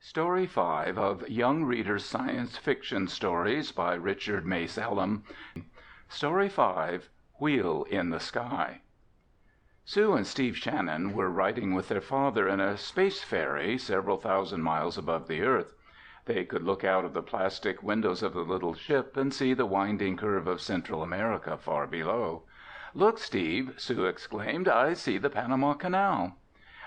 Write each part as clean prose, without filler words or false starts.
Story 5 of Young Readers' Science Fiction Stories by Richard Mace Elam. Story 5, Wheel in the Sky. Sue and Steve Shannon were riding with their father in a space ferry several thousand miles above the Earth. They could look out of the plastic windows of the little ship and see the winding curve of Central America far below. "Look, Steve," Sue exclaimed, "I see the Panama Canal."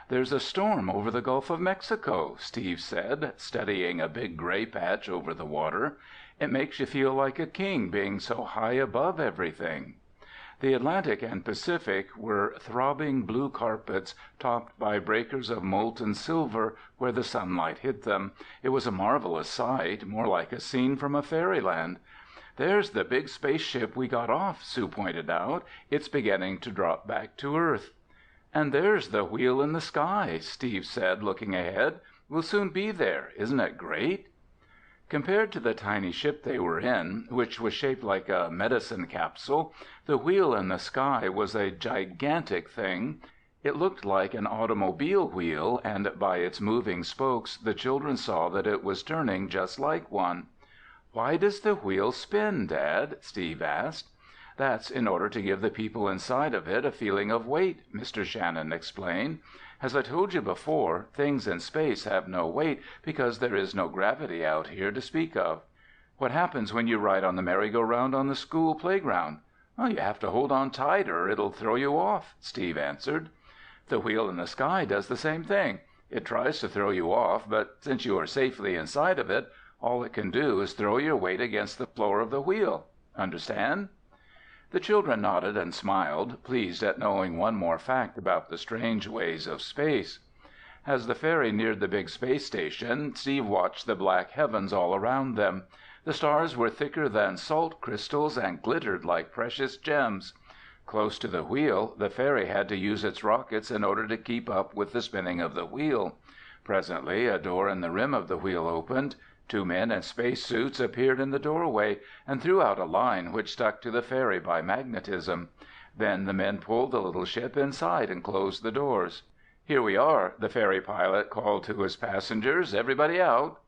"There's a storm over the Gulf of Mexico," Steve said, studying a big gray patch over the water. "It makes you feel like a king being so high above everything." The Atlantic and Pacific were throbbing blue carpets topped by breakers of molten silver where the sunlight hit them. It was a marvelous sight, more like a scene from a fairyland. "There's the big spaceship we got off," Sue pointed out. "It's beginning to drop back to Earth." "And there's the wheel in the sky," Steve said, looking ahead. "We'll soon be there. Isn't it great?" Compared to the tiny ship they were in, which was shaped like a medicine capsule, the wheel in the sky was a gigantic thing. It looked like an automobile wheel, and by its moving spokes the children saw that it was turning just like one. "Why does the wheel spin, Dad?" Steve asked. "That's in order to give the people inside of it a feeling of weight," Mr. Shannon explained. "As I told you before, things in space have no weight because there is no gravity out here to speak of." "What happens when you ride on the merry-go-round on the school playground?" "You have to hold on tight or it'll throw you off," Steve answered. "The wheel in the sky does the same thing. It tries to throw you off, but since you are safely inside of it, all it can do is throw your weight against the floor of the wheel. Understand?" The children nodded and smiled, pleased at knowing one more fact about the strange ways of space. As the ferry neared the big space station, Steve watched the black heavens all around them. The stars were thicker than salt crystals and glittered like precious gems. Close to the wheel, the ferry had to use its rockets in order to keep up with the spinning of the wheel. Presently, a door in the rim of the wheel opened. Two men in space suits appeared in the doorway and threw out a line which stuck to the ferry by magnetism. Then the men pulled the little ship inside and closed the doors. "Here we are," the ferry pilot called to his passengers. "Everybody out."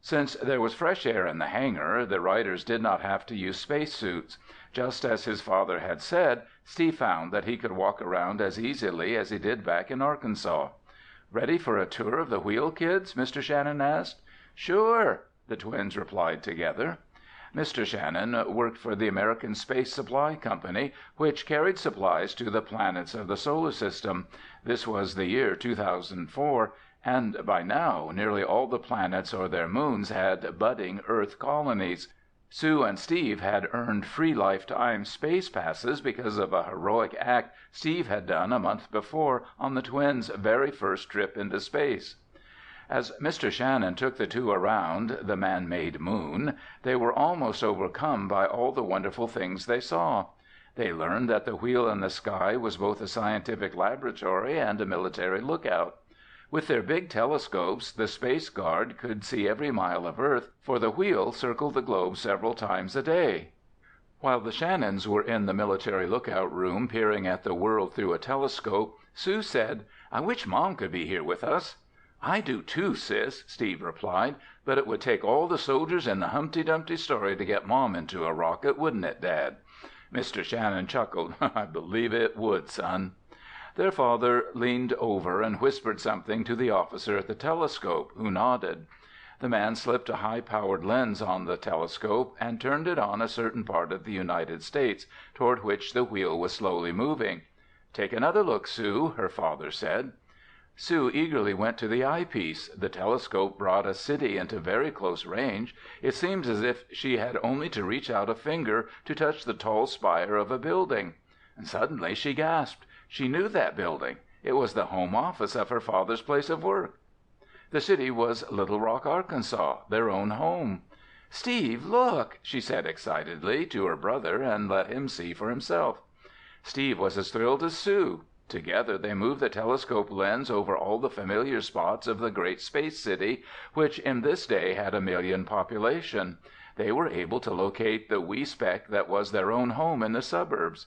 Since there was fresh air in the hangar, the riders did not have to use space suits. Just as his father had said, Steve found that he could walk around as easily as he did back in Arkansas. "Ready for a tour of the wheel, kids?" Mr. Shannon asked. "Sure," the twins replied together. Mr. Shannon worked for the American Space Supply Company, which carried supplies to the planets of the solar system. This was the year 2004, and by now nearly all the planets or their moons had budding Earth colonies. Sue and Steve had earned free lifetime space passes because of a heroic act Steve had done a month before on the twins' very first trip into space. As Mr. Shannon took the two around the man-made moon, they were almost overcome by all the wonderful things they saw. They learned that the wheel in the sky was both a scientific laboratory and a military lookout. With their big telescopes, the Space Guard could see every mile of Earth, for the wheel circled the globe several times a day. While the Shannons were in the military lookout room peering at the world through a telescope, Sue said, "I wish Mom could be here with us." "I do too, Sis," Steve replied, "but it would take all the soldiers in the Humpty Dumpty story to get Mom into a rocket, wouldn't it, Dad?" Mr. Shannon chuckled. "I believe it would, son." Their father leaned over and whispered something to the officer at the telescope, who nodded. The man slipped a high-powered lens on the telescope and turned it on a certain part of the United States, toward which the wheel was slowly moving. "Take another look, Sue," her father said. Sue eagerly went to the eyepiece. The telescope brought a city into very close range. It seemed as if she had only to reach out a finger to touch the tall spire of a building. And suddenly she gasped. She knew that building. It was the home office of her father's place of work. The city was Little Rock, Arkansas, their own home. "Steve, look!" she said excitedly to her brother and let him see for himself. Steve was as thrilled as Sue. Together they moved the telescope lens over all the familiar spots of the great space city, which in this day had 1 million population. They were able to locate the wee speck that was their own home in the suburbs.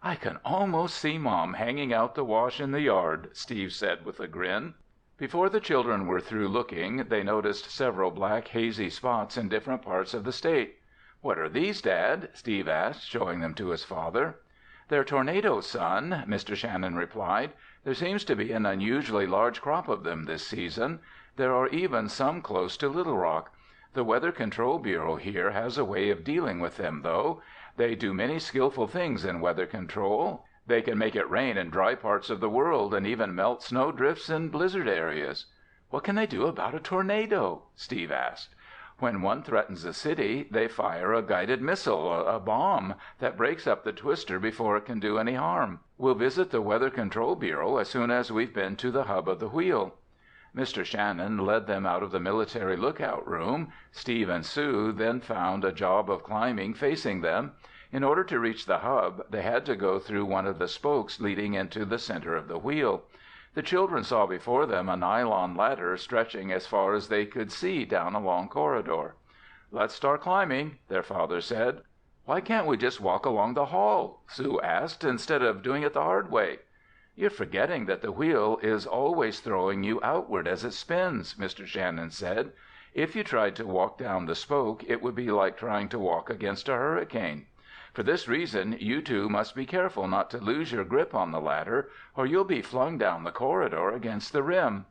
"I can almost see Mom hanging out the wash in the yard," Steve said with a grin. Before the children were through looking, they noticed several black, hazy spots in different parts of the state. "What are these, Dad?" Steve asked, showing them to his father. "They're tornadoes, son," Mr. Shannon replied. "There seems to be an unusually large crop of them this season. There are even some close to Little Rock. The Weather Control Bureau here has a way of dealing with them, though. They do many skillful things in weather control. They can make it rain in dry parts of the world and even melt snow drifts in blizzard areas." "What can they do about a tornado?" Steve asked. "When one threatens a city, they fire a guided missile, a bomb, that breaks up the twister before it can do any harm. We'll visit the Weather Control Bureau as soon as we've been to the hub of the wheel." Mr. Shannon led them out of the military lookout room. Steve and Sue then found a job of climbing facing them. In order to reach the hub, they had to go through one of the spokes leading into the center of the wheel. The children saw before them a nylon ladder stretching as far as they could see down a long corridor. "Let's start climbing," their father said. "Why can't we just walk along the hall?" Sue asked, "instead of doing it the hard way?" "You're forgetting that the wheel is always throwing you outward as it spins," Mr. Shannon said. "If you tried to walk down the spoke, it would be like trying to walk against a hurricane. For this reason, you two must be careful not to lose your grip on the ladder, or you'll be flung down the corridor against the rim."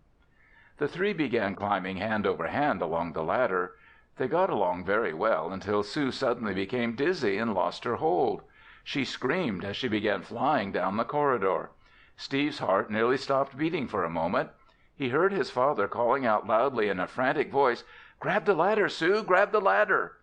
The three began climbing hand over hand along the ladder. They got along very well until Sue suddenly became dizzy and lost her hold. She screamed as she began flying down the corridor. Steve's heart nearly stopped beating for a moment. He heard his father calling out loudly in a frantic voice, "Grab the ladder, Sue! Grab the ladder!"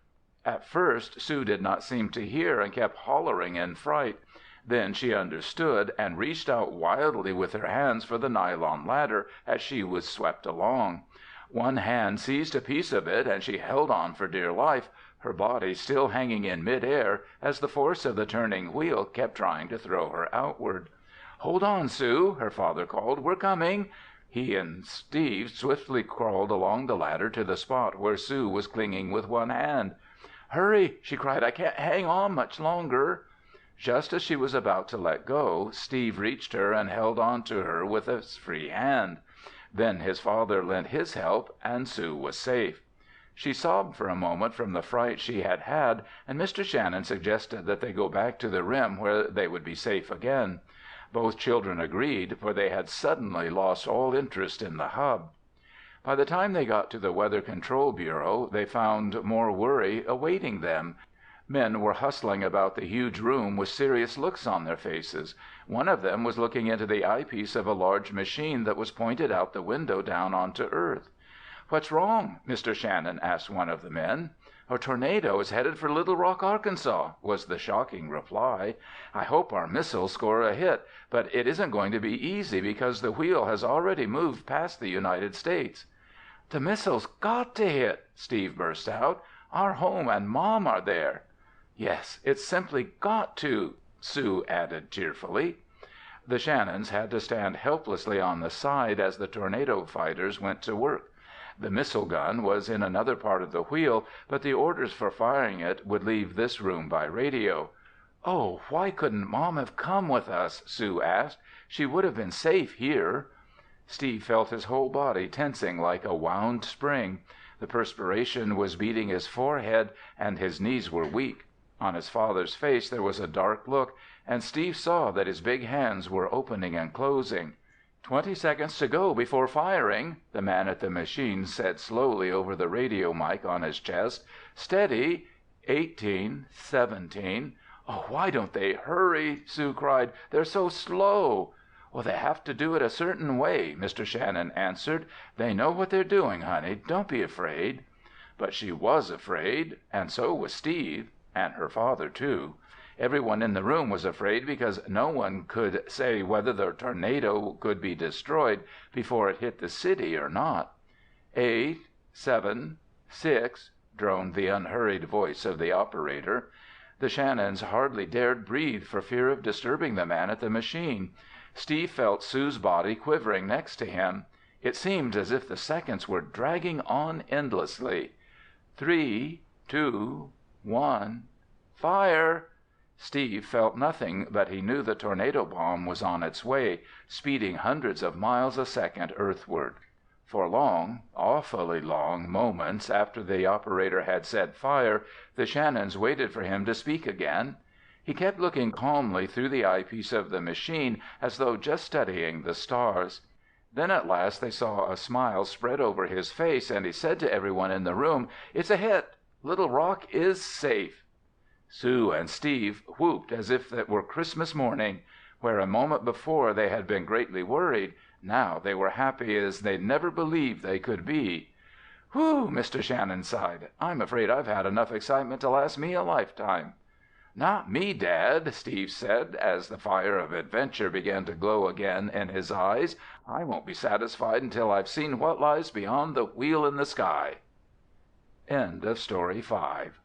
At first, Sue did not seem to hear and kept hollering in fright. Then she understood and reached out wildly with her hands for the nylon ladder as she was swept along. One hand seized a piece of it and she held on for dear life, her body still hanging in midair as the force of the turning wheel kept trying to throw her outward. "Hold on, Sue!" her father called. "We're coming!" He and Steve swiftly crawled along the ladder to the spot where Sue was clinging with one hand. "Hurry!" she cried. "I can't hang on much longer." Just as she was about to let go, Steve reached her and held on to her with his free hand. Then his father lent his help and Sue was safe. She sobbed for a moment from the fright she had had, and Mr. Shannon suggested that they go back to the rim where they would be safe again. Both children agreed, for they had suddenly lost all interest in the hub. By the time they got to the Weather Control Bureau, they found more worry awaiting them. Men were hustling about the huge room with serious looks on their faces. One of them was looking into the eyepiece of a large machine that was pointed out the window down onto Earth. "What's wrong?" Mr. Shannon asked one of the men. "A tornado is headed for Little Rock, Arkansas," was the shocking reply. "I hope our missiles score a hit, but it isn't going to be easy because the wheel has already moved past the United States." "The missile's got to hit!" Steve burst out. "Our home and Mom are there." "Yes, it's simply got to," Sue added tearfully. The Shannons had to stand helplessly on the side as the tornado fighters went to work. The missile gun was in another part of the wheel, but the orders for firing it would leave this room by radio. "Oh, why couldn't Mom have come with us?" Sue asked. "She would have been safe here." Steve felt his whole body tensing like a wound spring. The perspiration was beading his forehead and his knees were weak. On his father's face there was a dark look, and Steve saw that his big hands were opening and closing. 20 seconds to go before firing," the man at the machine said slowly over the radio mic on his chest. "Steady. 18, 17. "Oh, why don't they hurry?" Sue cried. "They're so slow." "They have to do it a certain way," Mr. Shannon answered. "They know what they're doing, honey. Don't be afraid." But she was afraid, and so was Steve, and her father, too. Everyone in the room was afraid because no one could say whether the tornado could be destroyed before it hit the city or not. 8, 7, 6, droned the unhurried voice of the operator. The Shannons hardly dared breathe for fear of disturbing the man at the machine. Steve felt Sue's body quivering next to him. It seemed as if the seconds were dragging on endlessly. 3, 2, 1, fire! Steve felt nothing, but he knew the tornado bomb was on its way, speeding hundreds of miles a second earthward. For long, awfully long moments after the operator had said "Fire," the Shannons waited for him to speak again. He kept looking calmly through the eyepiece of the machine as though just studying the stars. Then at last they saw a smile spread over his face and he said to everyone in the room, "It's a hit! Little Rock is safe!" Sue and Steve whooped as if it were Christmas morning. Where a moment before they had been greatly worried, now they were happy as they'd never believed they could be. "Whew!" Mr. Shannon sighed. "I'm afraid I've had enough excitement to last me a lifetime." "Not me, Dad," Steve said, as the fire of adventure began to glow again in his eyes. "I won't be satisfied until I've seen what lies beyond the wheel in the sky." End of Story 5.